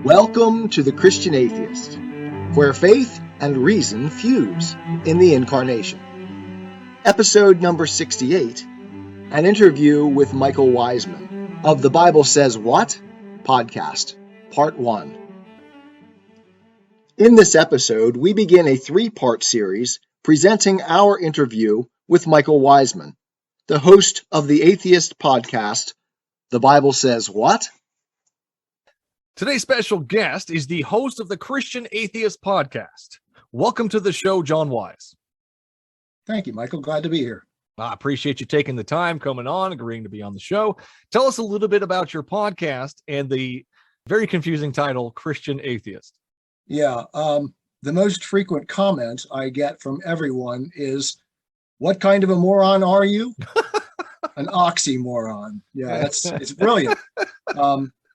Welcome to the Christian Atheist, where faith and reason fuse in the Incarnation. Episode number 68, an interview with Michael Wiseman of The Bible Says What? Podcast, Part 1. In this episode, we begin a three-part series presenting our interview with Michael Wiseman, the host of the atheist podcast, The Bible Says What? Today's special guest is the host of the Christian Atheist podcast. Welcome to the show, John Wise. Thank you, Michael. Glad to be here. I appreciate you taking the time, coming on, agreeing to be on the show. Tell us a little bit about your podcast and the very confusing title, Christian Atheist. Yeah, the most frequent comment I get from everyone is, what kind of a moron are you? An oxymoron. Yeah, it's brilliant.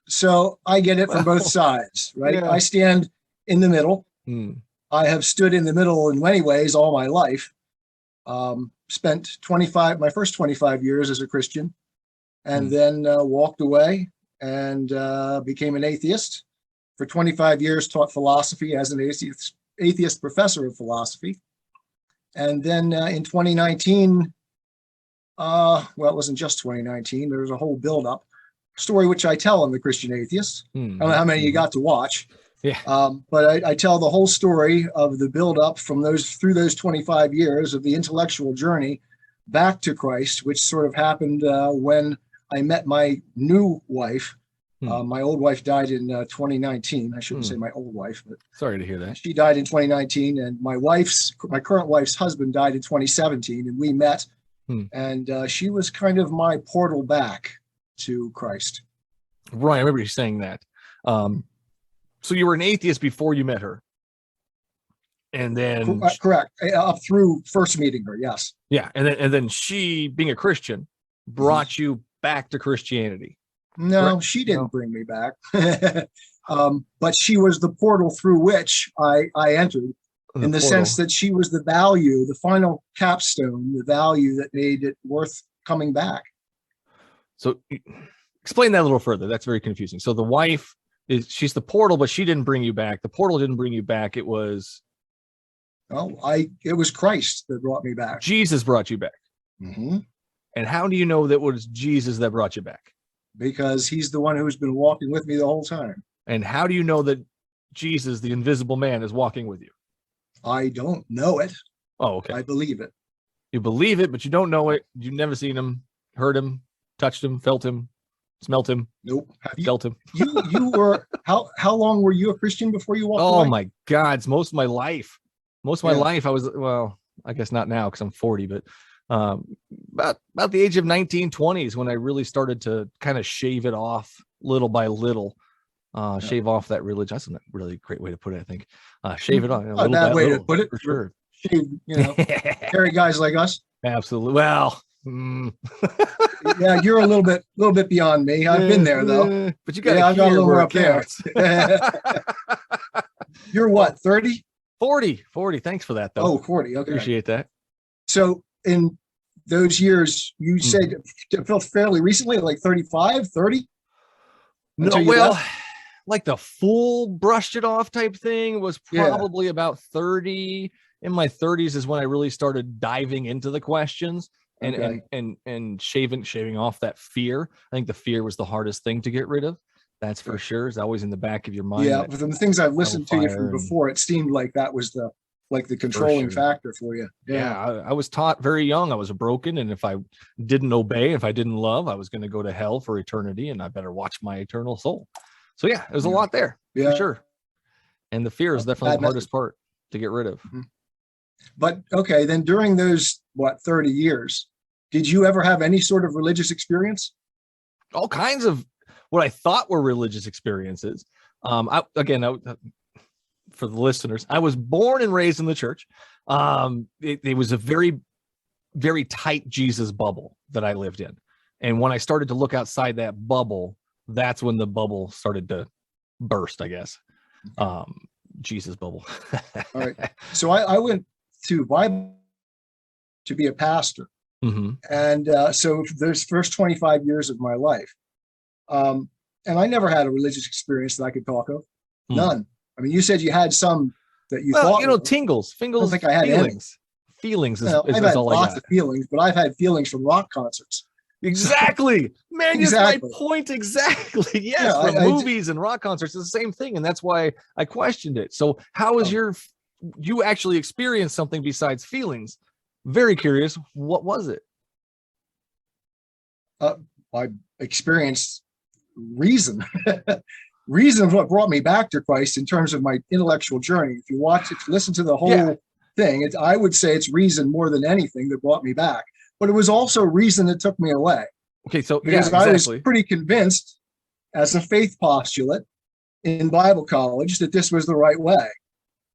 So I get it from both sides, right? Yeah. I stand in the middle. I have stood in the middle in many ways all my life. Spent my first 25 years as a Christian, and then walked away and became an atheist. For 25 years, taught philosophy as an atheist professor of philosophy. And then in 2019, well, it wasn't just 2019, there was a whole buildup. Story which I tell on the Christian Atheist. I don't know how many you got to watch, but I tell the whole story of the build-up from through those 25 years of the intellectual journey back to Christ, which sort of happened when I met my new wife. My old wife died in 2019. I shouldn't say my old wife, but sorry to hear that. She died in 2019, and my current wife's husband died in 2017, and we met, and she was kind of my portal back to Christ. Right, I remember you saying that. So you were an atheist before you met her, and then correct, up through first meeting her. Yes. Yeah, and then she, being a Christian, brought you back to Christianity. No, Correct? She didn't bring me back, but she was the portal through which I entered. In the sense that she was the value, the final capstone, the value that made it worth coming back. So explain that a little further. That's very confusing. So the wife she's the portal, but she didn't bring you back. The portal didn't bring you back. It was it was Christ that brought me back. Jesus brought you back. Mm-hmm. And how do you know that was Jesus that brought you back? Because he's the one who's been walking with me the whole time. And how do you know that Jesus, the invisible man, is walking with you? I don't know it. Oh, okay. I believe it. You believe it, but you don't know it. You've never seen him, heard him, touched him, felt him, smelt him. Nope. Felt him. You were how long were you a Christian before you walked away? Oh my God, it's most of my life. Most of my life I was, well, I guess not now because I'm 40, but about the age of 19, 20s when I really started to kind of shave it off little by little. Shave off that religion. That's a really great way to put it, I think. Shave it off. Not a bad way to put it. For sure. Shave, carry guys like us. Absolutely. Well, yeah, you're a little bit beyond me. I've been there though. But you got I've got a little more up there. You're what, 30? 40. Thanks for that though. Oh, 40. Okay. Appreciate that. So in those years, you said it felt fairly recently, like 35, 30? No, well, like the full brushed it off type thing was probably about 30. In my 30s is when I really started diving into the questions and shaving off that fear. I think the fear was the hardest thing to get rid of. That's for sure. It's always in the back of your mind. Yeah, from the things I've listened to you from before, it seemed like that was the controlling factor for you. Yeah, I was taught very young I was broken, and if I didn't obey, if I didn't love, I was going to go to hell for eternity, and I better watch my eternal soul. So yeah, there's a lot there for sure. And the fear is definitely the hardest part to get rid of. Mm-hmm. But okay, then during those 30 years, did you ever have any sort of religious experience? All kinds of what I thought were religious experiences. For the listeners, I was born and raised in the church. It was a very, very tight Jesus bubble that I lived in. And when I started to look outside that bubble, that's when the bubble started to burst, I guess. Jesus bubble. All right. So I went to Bible to be a pastor. Mm-hmm. And so those first 25 years of my life, and I never had a religious experience that I could talk of. None. I mean, you said you had some that you Well, thought. you know, tingles, I don't think I had feelings. Feelings is, I've is had all I lots got. of feelings, but I've had feelings from rock concerts. Exactly. Man, Exactly. that's my point. Exactly. Yes, Yeah, from movies and rock concerts, it's the same thing. And that's why I questioned it. So how is you actually experienced something besides feelings? Very curious. What was it? I experienced reason. Reason is what brought me back to Christ in terms of my intellectual journey. If you watch it, listen to the whole thing, I would say it's reason more than anything that brought me back. But it was also reason that took me away. Okay, so because I was pretty convinced as a faith postulate in Bible college that this was the right way.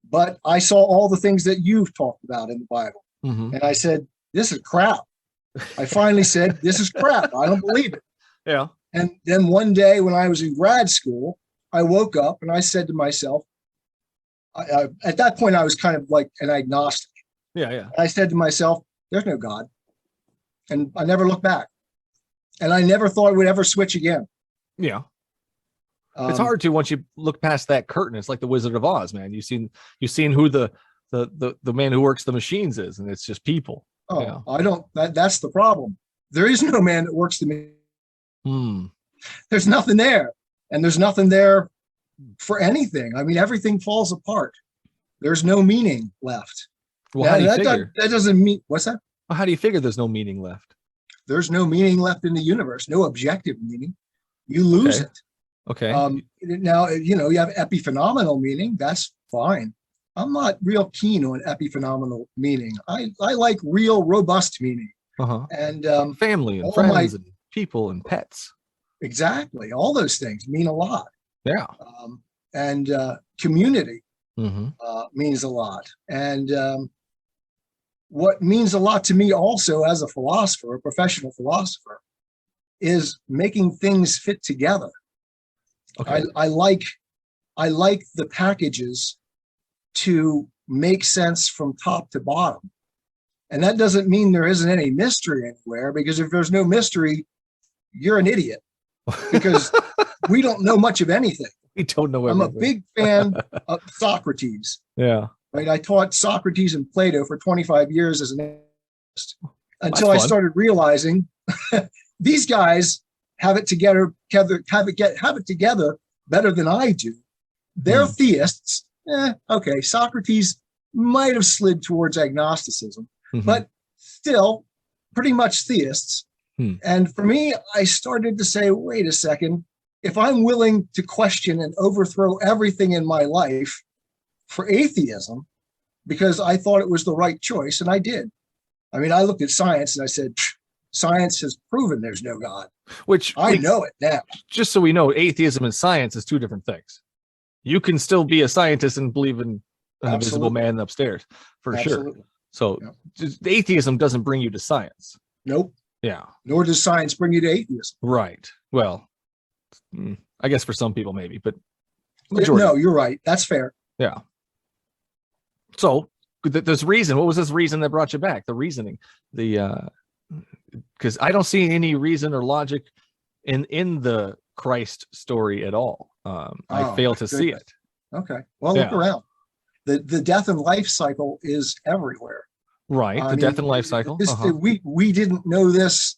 But I saw all the things that you've talked about in the Bible. Mm-hmm. And I said, this is crap. I finally said, this is crap. I don't believe it. Yeah. And then one day when I was in grad school, I woke up and I said to myself, at that point, I was kind of like an agnostic. Yeah. I said to myself, there's no God. And I never looked back. And I never thought it would ever switch again. Yeah. It's hard to once you look past that curtain. It's like the Wizard of Oz, man. You've seen who the man who works the machines is, and it's just people. Oh, yeah. I don't. That's the problem. There is no man that works the machine. There's nothing there, and there's nothing there for anything. I mean, everything falls apart. There's no meaning left. Well, how do you figure? That doesn't mean what's that? Well, how do you figure there's no meaning left? There's no meaning left in the universe. No objective meaning. You lose it. Okay. Now, you know, you have epiphenomenal meaning. That's fine. I'm not real keen on epiphenomenal meaning. I like real, robust meaning. And family and friends and people and pets. Exactly. All those things mean a lot. Yeah. And community means a lot. And what means a lot to me also as a philosopher, a professional philosopher, is making things fit together. Okay. I like the packages to make sense from top to bottom. And that doesn't mean there isn't any mystery anywhere, because if there's no mystery, you're an idiot, because we don't know much of anything. We don't know everything. I'm a big fan of Socrates. Yeah. Right. I taught Socrates and Plato for 25 years as an atheist until I started realizing these guys have it together better than I do. They're theists. Okay. Socrates might have slid towards agnosticism, but still pretty much theists. And for me, I started to say, wait a second, if I'm willing to question and overthrow everything in my life for atheism, because I thought it was the right choice, and I did. I mean, I looked at science and I said, science has proven there's no God. Which I know it now. Just so we know, atheism and science is two different things. You can still be a scientist and believe in an invisible man upstairs, for sure. So atheism doesn't bring you to science. Nope. Yeah. Nor does science bring you to atheism. Right. Well, I guess for some people maybe, but majority. No, you're right. That's fair. Yeah. So this reason, what was this reason that brought you back? The reasoning, because I don't see any reason or logic in the Christ story at all. I fail to see it. Okay. Well, look around. The death and life cycle is everywhere. Right. The death and life cycle. We didn't know this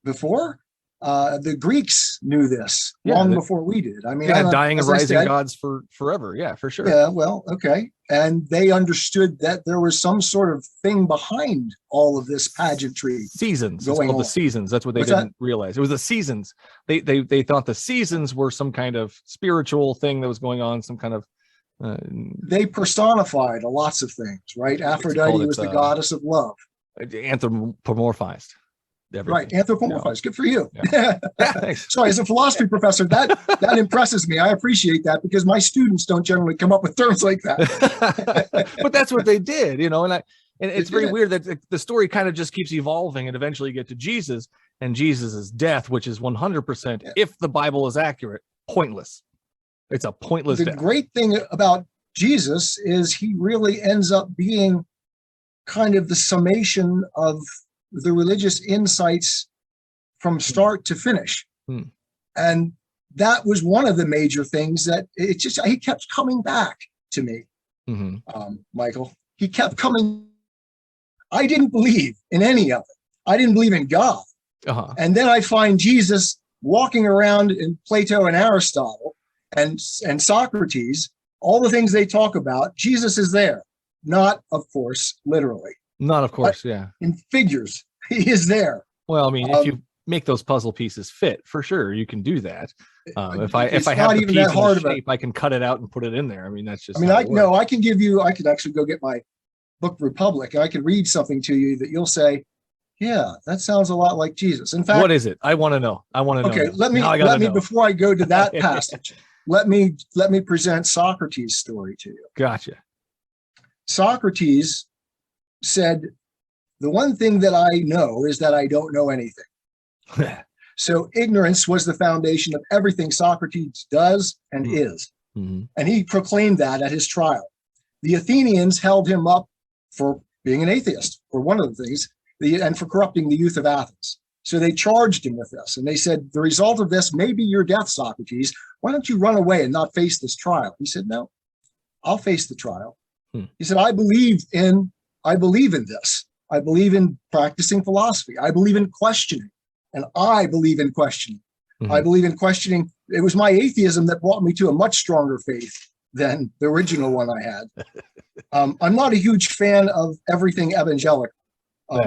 before. The Greeks knew this long before we did. I mean, dying and rising gods for forever. Yeah, for sure. Yeah, well, okay. And they understood that there was some sort of thing behind all of this pageantry. Seasons. It's called the seasons. That's what they didn't realize. It was the seasons. They thought the seasons were some kind of spiritual thing that was going on, some kind of they personified lots of things, right? Aphrodite was the goddess of love. Anthropomorphized. Everything. Right, anthropomorphized. Good for you. Yeah. Thanks. So as a philosophy professor, that impresses me. I appreciate that, because my students don't generally come up with terms like that. But that's what they did, you know. And it's very weird that the story kind of just keeps evolving, and eventually you get to Jesus and Jesus's death, which is 100%, if the Bible is accurate, pointless. It's a pointless death. The great thing about Jesus is he really ends up being kind of the summation of the religious insights from start to finish. And that was one of the major things that he kept coming back to me, Michael. He kept coming. I didn't believe in any of it. I didn't believe in God. And then I find Jesus walking around in Plato and Aristotle and Socrates, all the things they talk about. Jesus is there. Not, of course, literally. Not, of course, yeah. In figures, he is there. Well, I mean, if you make those puzzle pieces fit, for sure, you can do that. If I have the piece in the shape, I can cut it out and put it in there. I mean, that's just. I could actually go get my book Republic, and I could read something to you that you'll say, yeah, that sounds a lot like Jesus. In fact, what is it? I want to know. Okay, let me before I go to that passage, let me present Socrates' story to you. Gotcha. Socrates said, the one thing that I know is that I don't know anything. So ignorance was the foundation of everything Socrates does and is. And he proclaimed that at his trial. The Athenians held him up for being an atheist, for one of the things, and for corrupting the youth of Athens. So they charged him with this. And they said, the result of this may be your death, Socrates. Why don't you run away and not face this trial? He said, no, I'll face the trial. He said, I believe in this. I believe in practicing philosophy. I believe in questioning. And I believe in questioning. I believe in questioning. It was my atheism that brought me to a much stronger faith than the original one I had. I'm not a huge fan of everything evangelical,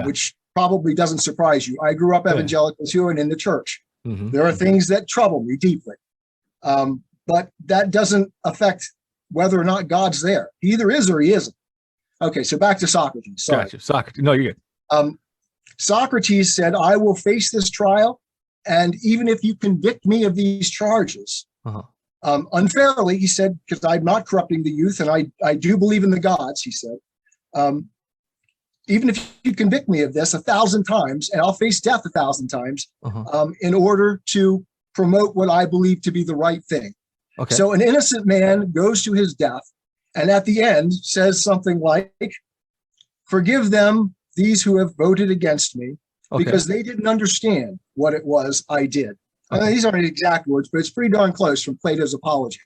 which probably doesn't surprise you. I grew up evangelical too, and in the church. There are things that trouble me deeply. But that doesn't affect whether or not God's there. He either is or he isn't. Okay, so back to Socrates. Sorry. Gotcha. Socrates. No, you're good. Socrates said, I will face this trial, and even if you convict me of these charges, unfairly, he said, because I'm not corrupting the youth, and I do believe in the gods, he said, even if you convict me of this 1,000 times, and I'll face death 1,000 times, in order to promote what I believe to be the right thing. Okay. So an innocent man goes to his death, and at the end says something like, forgive them, these who have voted against me, because they didn't understand what it was I did. I mean, these aren't exact words, but it's pretty darn close from Plato's Apology.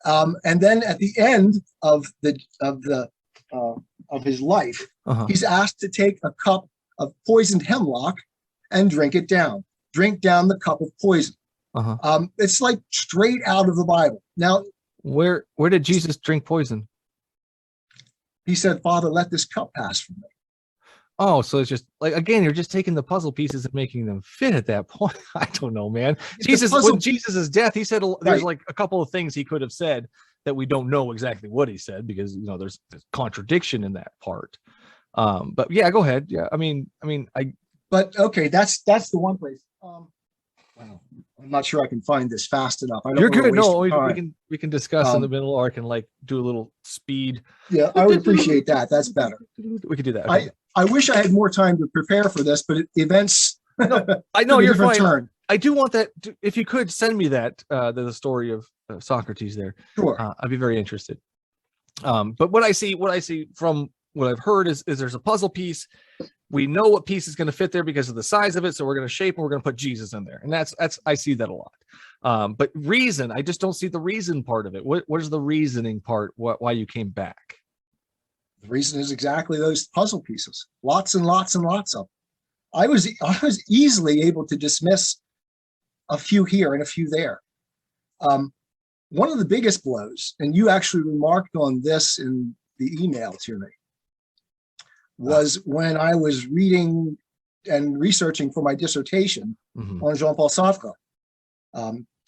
And then at the end of his life, he's asked to take a cup of poisoned hemlock and drink it down. Drink down the cup of poison. It's like straight out of the Bible. Now, where did Jesus drink poison? He said, Father, let this cup pass from me. Oh, so it's just like, again, you're just taking the puzzle pieces and making them fit at that point. I don't know, man. When Jesus' death, he said there's like a couple of things he could have said that we don't know exactly what he said, because there's contradiction in that part. But yeah, go ahead. Yeah, But okay, that's the one place. Wow, I'm not sure I can find this fast enough. You're good. No, we can discuss in the middle, or I can like do a little speed. Yeah, I would appreciate that. That's better. We could do that. Okay. I wish I had more time to prepare for this, but events. I know you're fine. Turn. I do want that. If you could send me that, the story of Socrates there. Sure. I'd be very interested. But what I see from what I've heard is there's a puzzle piece. We know what piece is going to fit there because of the size of it. So we're going to shape and we're going to put Jesus in there. And that's I see that a lot. But reason, I just don't see the reason part of it. What is the reasoning part? Why you came back? The reason is exactly those puzzle pieces. Lots and lots and lots of them. I was easily able to dismiss a few here and a few there. One of the biggest blows, and you actually remarked on this in the email to me, was when I was reading and researching for my dissertation on Jean-Paul Sartre,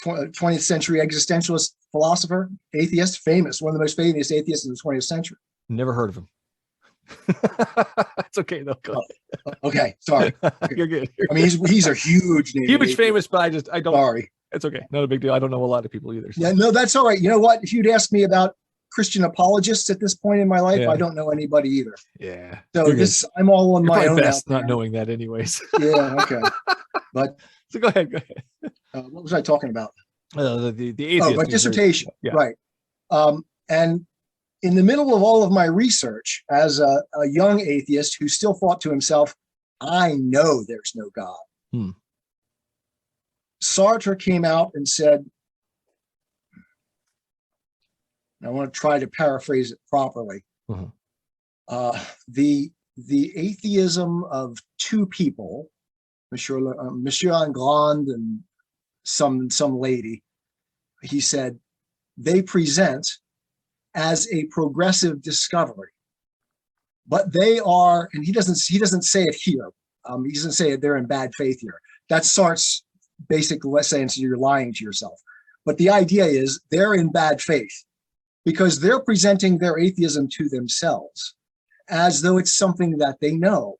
20th century existentialist philosopher, atheist, famous, one of the most famous atheists in the 20th century. Never heard of him. It's okay though. Okay, sorry. You're good. I mean, he's a huge name. Huge famous, but I don't. Sorry. It's okay. Not a big deal. I don't know a lot of people either. So. Yeah, no, that's all right. You know what? If you'd ask me about Christian apologists at this point in my life, I don't know anybody either. Yeah. So I'm all on my own. Best not knowing that, anyways. Yeah. Okay. But so go ahead. What was I talking about? The atheist. My dissertation. Yeah. Right. And in the middle of all of my research, as a young atheist who still thought to himself, I know there's no God. Sartre came out and said, I want to try to paraphrase it properly. Mhm. The atheism of two people, Monsieur Legrand and some lady, he said, they present as a progressive discovery, but they are, and he doesn't say it here. He doesn't say it, they're in bad faith here. That's Sartre's basic saying, you're lying to yourself. But the idea is they're in bad faith because they're presenting their atheism to themselves as though it's something that they know.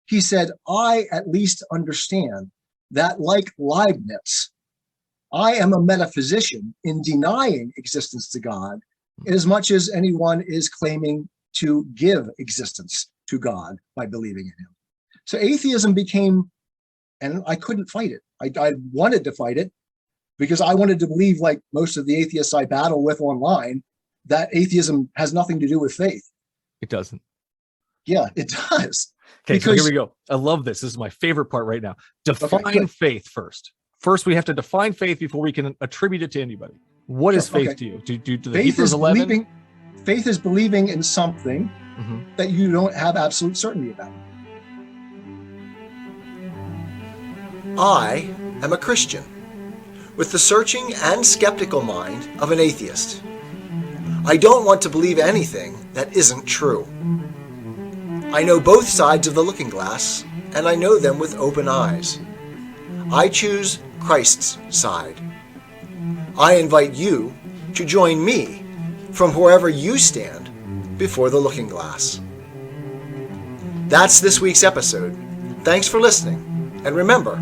He said, I at least understand that, like Leibniz, I am a metaphysician in denying existence to God as much as anyone is claiming to give existence to God by believing in him. So atheism became, and I couldn't fight it. I wanted to fight it because I wanted to believe, like most of the atheists I battle with online, that atheism has nothing to do with faith. It doesn't. Yeah, it does. Okay, so here we go. I love this. This is my favorite part right now. Define faith first. First, we have to define faith before we can attribute it to anybody. What is faith to you? Do the Hebrews 11? Faith is believing in something that you don't have absolute certainty about. I am a Christian with the searching and skeptical mind of an atheist. I don't want to believe anything that isn't true. I know both sides of the looking glass, and I know them with open eyes. I choose Christ's side. I invite you to join me from wherever you stand before the looking glass. That's this week's episode. Thanks for listening. And remember,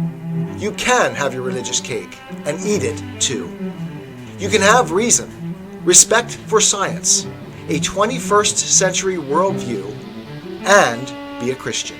you can have your religious cake and eat it too. You can have reason, respect for science, a 21st century worldview, and be a Christian.